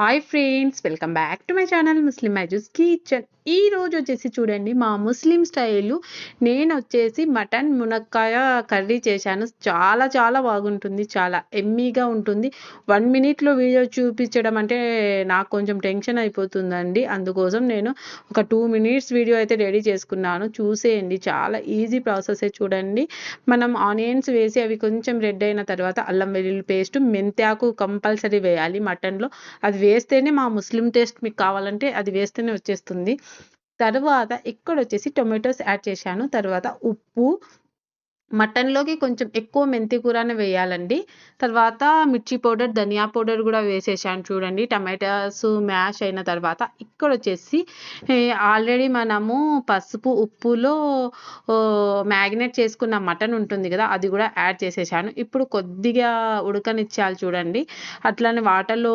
Hi friends, welcome back to my channel Muslim మ్యాజూస్ kitchen. ఈ రోజు వచ్చేసి చూడండి, మా ముస్లిం స్టైలు నేను వచ్చేసి మటన్ మునక్కాయ కర్రీ చేశాను. చాలా చాలా బాగుంటుంది, చాలా ఎమ్మీగా ఉంటుంది. 1 మినిట్లో వీడియో చూపించడం అంటే నాకు కొంచెం టెన్షన్ అయిపోతుందండి. అందుకోసం నేను ఒక 2 మినిట్స్ వీడియో అయితే రెడీ చేసుకున్నాను. చూసేయండి, చాలా ఈజీ ప్రాసెస్. చూడండి, మనం ఆనియన్స్ వేసి అవి కొంచెం రెడ్ అయిన తర్వాత అల్లం వెల్లుల్లి పేస్ట్, మెంతాకు కంపల్సరీ వేయాలి మటన్లో. అది వేస్తేనే మా ముస్లిం టేస్ట్ మీకు కావాలంటే అది వేస్తేనే వచ్చేస్తుంది. తర్వాత ఇక్కడొచ్చేసి టొమాటోస్ యాడ్ చేశాను. తర్వాత ఉప్పు, మటన్లోకి కొంచెం ఎక్కువ మెంతి కూరనే వేయాలండి. తర్వాత మిర్చి పౌడర్, ధనియా పౌడర్ కూడా వేసేసాను. చూడండి, టమాటాస్ మ్యాష్ అయిన తర్వాత ఇక్కడొచ్చేసి ఆల్రెడీ మనము పసుపు ఉప్పులో మ్యాగ్నేట్ చేసుకున్న మటన్ ఉంటుంది కదా, అది కూడా యాడ్ చేసేసాను. ఇప్పుడు కొద్దిగా ఉడకనిచ్చాలి. చూడండి, అట్లనే వాటర్లో